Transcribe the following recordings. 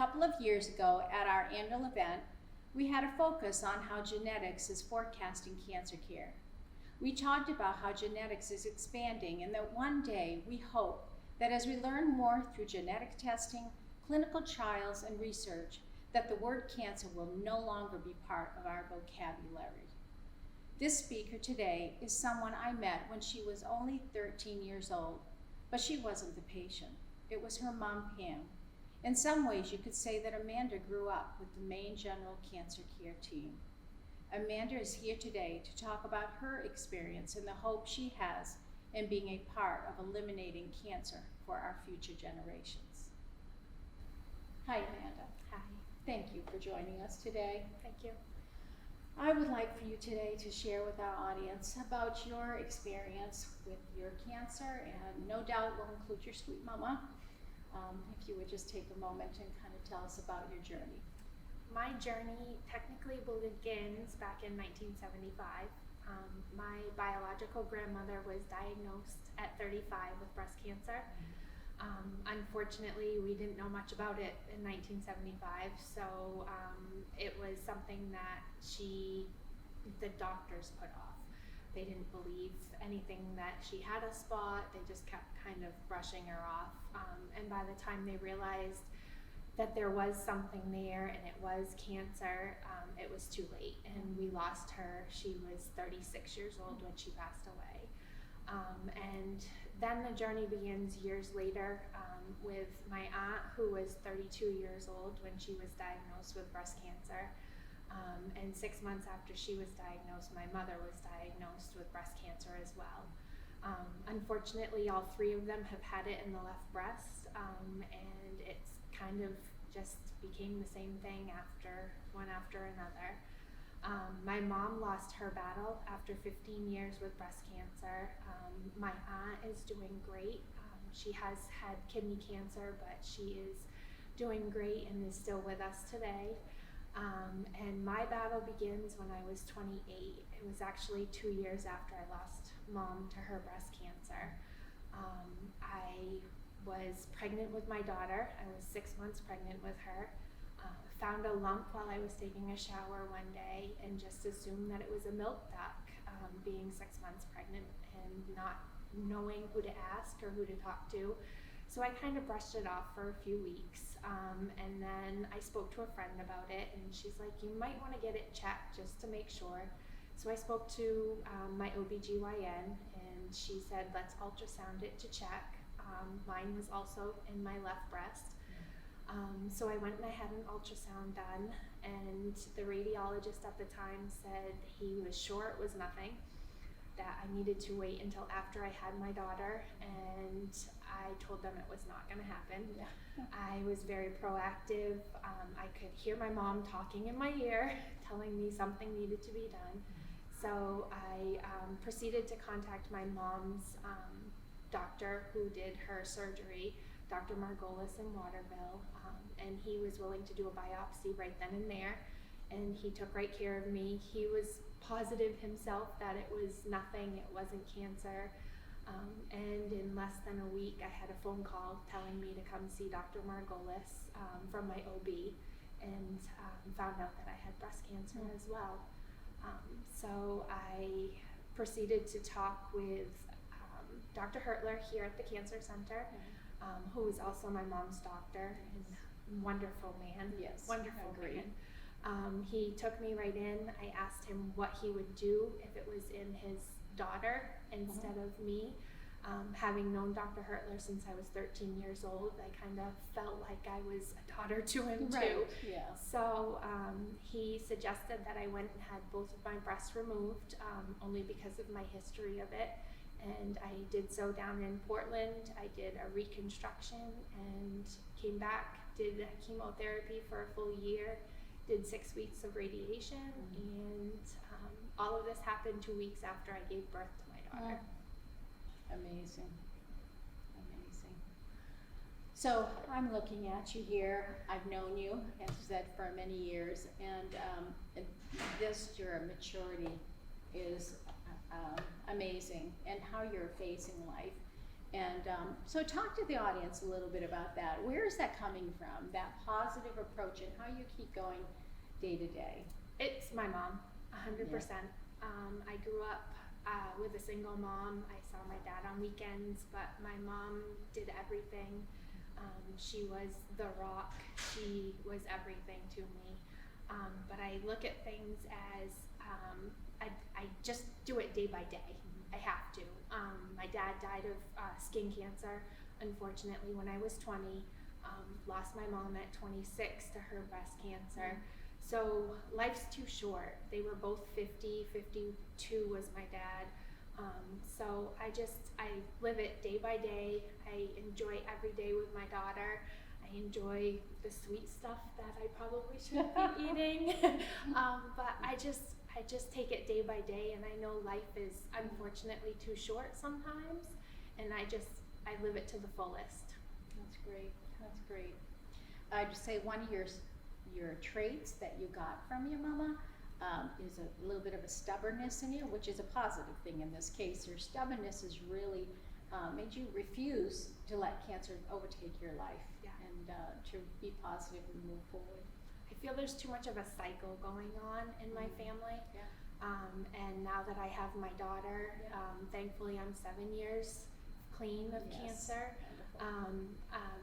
couple of years ago at our annual event, we had a focus on how genetics is forecasting cancer care. We talked about how genetics is expanding and that one day we hope that as we learn more through genetic testing, clinical trials, and research, that the word cancer will no longer be part of our vocabulary. This speaker today is someone I met when she was only 13 years old, but she wasn't the patient. It was her mom, Pam. In some ways, you could say that Amanda grew up with the Maine General Cancer Care team. Amanda is here today to talk about her experience and the hope she has in being a part of eliminating cancer for our future generations. Hi, Amanda. Hi. Thank you for joining us today. Thank you. I would like for you today to share with our audience about your experience with your cancer, and no doubt we'll include your sweet mama. If you would just take a moment and kind of tell us about your journey. My journey technically begins back in 1975. My biological grandmother was diagnosed at 35 with breast cancer. Unfortunately, we didn't know much about it in 1975, so it was something that the doctors put off. They didn't believe anything that she had a spot. They just kept kind of brushing her off. And by the time they realized that there was something there and it was cancer, it was too late, and we lost her. She was 36 years old when she passed away. And then the journey begins years later with my aunt, who was 32 years old when she was diagnosed with breast cancer. And 6 months after she was diagnosed, my mother was diagnosed with breast cancer as well. Unfortunately, all three of them have had it in the left breast, and it's kind of just became the same thing one after another. My mom lost her battle after 15 years with breast cancer. My aunt is doing great. She has had kidney cancer, but she is doing great and is still with us today. And my battle begins when I was 28. It was actually 2 years after I lost mom to her breast cancer. I was pregnant with my daughter. I was 6 months pregnant with her. Found a lump while I was taking a shower one day and just assumed that it was a milk duct, being 6 months pregnant and not knowing who to ask or who to talk to. So I kind of brushed it off for a few weeks, and then I spoke to a friend about it, and she's like, you might want to get it checked just to make sure. So I spoke to my OBGYN, and she said, let's ultrasound it to check. Mine was also in my left breast. So I went and I had an ultrasound done, and the radiologist at the time said he was sure it was nothing, that I needed to wait until after I had my daughter, and I told them it was not going to happen. Yeah. I was very proactive. I could hear my mom talking in my ear, telling me something needed to be done. So I proceeded to contact my mom's doctor who did her surgery, Dr. Margolis in Waterville, and he was willing to do a biopsy right then and there, and he took great care of me. He was positive himself that it was nothing, it wasn't cancer, and in less than a week I had a phone call telling me to come see Dr. Margolis from my OB, and found out that I had breast cancer as well. So I proceeded to talk with Dr. Hertler here at the Cancer Center, who is also my mom's doctor, and wonderful man. Yes, Wonderful agreed. man. He took me right in. I asked him what he would do if it was in his daughter instead of me. Having known Dr. Hertler since I was 13 years old, I kind of felt like I was a daughter to him too. Yeah. So he suggested that I went and had both of my breasts removed, only because of my history of it. And I did so down in Portland. I did a reconstruction and came back, did chemotherapy for a full year, did 6 weeks of radiation, and all of this happened 2 weeks after I gave birth to my daughter. Amazing. Amazing. So I'm looking at you here. I've known you, as you said, for many years, and your maturity is amazing, and how you're facing life. And so talk to the audience a little bit about that. Where is that coming from, that positive approach, and how you keep going day to day? It's my mom, 100%. I grew up with a single mom. I saw my dad on weekends, but my mom did everything. She was the rock. She was everything to me. But I look at things as I just do it day by day. I have to. My dad died of skin cancer, unfortunately, when I was 20. Lost my mom at 26 to her breast cancer. So life's too short. They were both 50, 52 was my dad. So I live it day by day. I enjoy every day with my daughter. I enjoy the sweet stuff that I probably shouldn't be eating. But I just take it day by day, and I know life is unfortunately too short sometimes, and I live it to the fullest. That's great. That's great. I'd just say one of your traits that you got from your mama is a little bit of a stubbornness in you, which is a positive thing in this case. Your stubbornness has really made you refuse to let cancer overtake your life, and to be positive and move forward. I feel there's too much of a cycle going on in my family. And now that I have my daughter, thankfully I'm 7 years clean of cancer.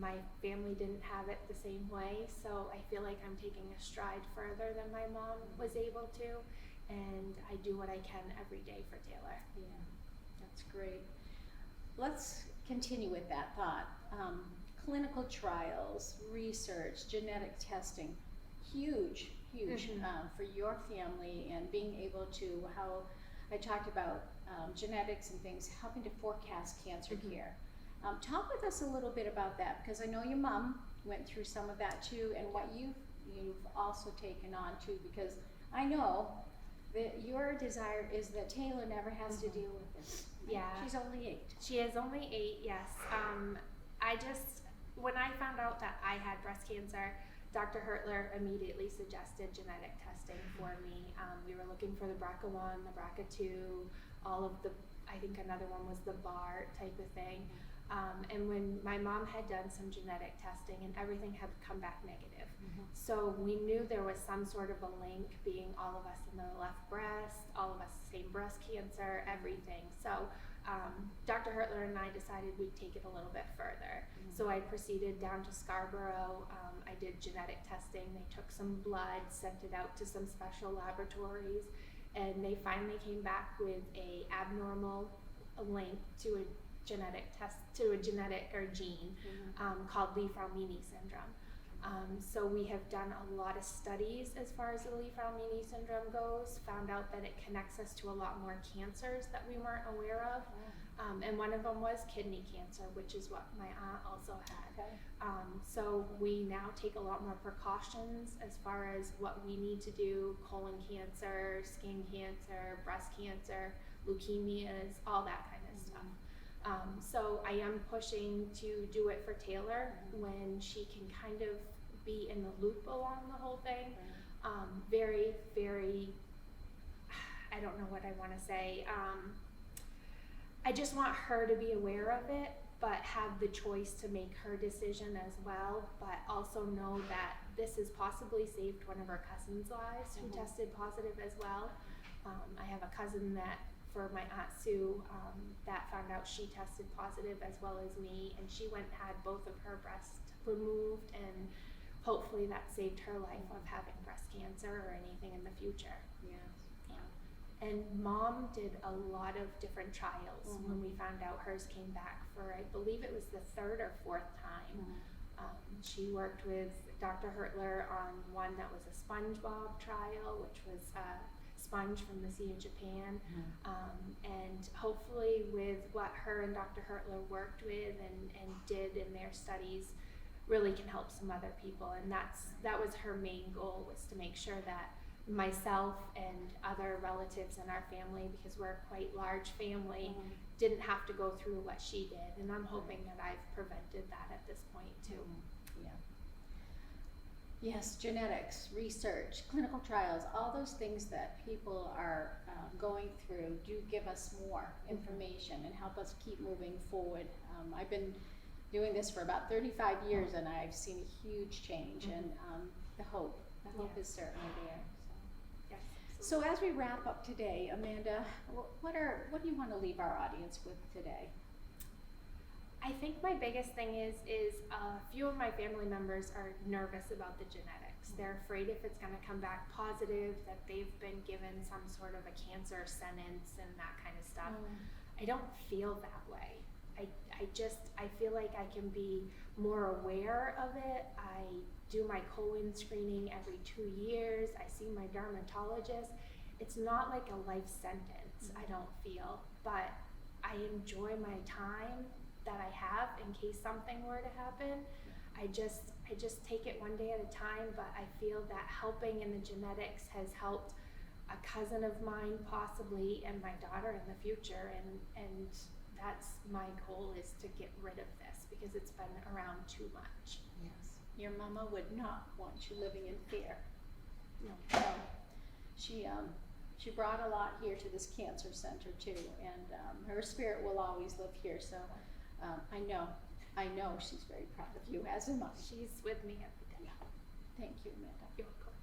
My family didn't have it the same way, so I feel like I'm taking a stride further than my mom was able to, and I do what I can every day for Taylor. Yeah, that's great. Let's continue with that thought. Clinical trials, research, genetic testing, huge for your family, and being able to, how I talked about genetics and things, helping to forecast cancer care. Talk with us a little bit about that, because I know your mom went through some of that too, and what you've also taken on too, because I know that your desire is that Taylor never has to deal with this. Yeah. She's only 8. She is only 8, yes. When I found out that I had breast cancer, Dr. Hertler immediately suggested genetic testing for me. We were looking for the BRCA1, the BRCA2, all of the, I think another one was the BAR type of thing. And when my mom had done some genetic testing, and everything had come back negative. So we knew there was some sort of a link, being all of us in the left breast, all of us same breast cancer, everything. So Dr. Hertler and I decided we'd take it a little bit further. So I proceeded down to Scarborough. I did genetic testing. They took some blood, sent it out to some special laboratories, and they finally came back with a abnormal link to a genetic test, to a genetic or gene called Li-Fraumeni syndrome. So we have done a lot of studies as far as the Li-Fraumeni syndrome goes, found out that it connects us to a lot more cancers that we weren't aware of. And one of them was kidney cancer, which is what my aunt also had. So we now take a lot more precautions as far as what we need to do: colon cancer, skin cancer, breast cancer, leukemias, all that kind of stuff. So I am pushing to do it for Taylor when she can kind of be in the loop along the whole thing. Very, very, I don't know what I want to say. I just want her to be aware of it, but have the choice to make her decision as well, but also know that this has possibly saved one of our cousins' lives who tested positive as well. I have a cousin that, for my Aunt Sue, that found out she tested positive as well as me, and she went and had both of her breasts removed, and hopefully that saved her life of having breast cancer or anything in the future. And Mom did a lot of different trials when we found out hers came back for, I believe it was the 3rd or 4th time. She worked with Dr. Hertler on one that was a SpongeBob trial, which was sponge from the Sea of Japan, and hopefully with what her and Dr. Hertler worked with and did in their studies really can help some other people. And that was her main goal, was to make sure that myself and other relatives in our family, because we're a quite large family, didn't have to go through what she did. And I'm hoping that I've prevented that at this point too. Yes, genetics, research, clinical trials, all those things that people are going through do give us more information and help us keep moving forward. I've been doing this for about 35 years and I've seen a huge change, and the hope is certainly there. Yes, So absolutely. as we wrap up today, Amanda, what do you want to leave our audience with today? I think my biggest thing is a few of my family members are nervous about the genetics. They're afraid if it's going to come back positive, that they've been given some sort of a cancer sentence and that kind of stuff. I don't feel that way. I feel like I can be more aware of it. I do my colon screening every 2 years. I see my dermatologist. It's not like a life sentence, I don't feel, but I enjoy my time that I have in case something were to happen. I just take it one day at a time, but I feel that helping in the genetics has helped a cousin of mine possibly, and my daughter in the future, and that's my goal, is to get rid of this because it's been around too much. Yes. Your mama would not want you living in fear. No. No. She brought a lot here to this cancer center too, and her spirit will always live here. So I know she's very proud of you, as am I. She's with me every day. Thank you, Amanda. You're welcome.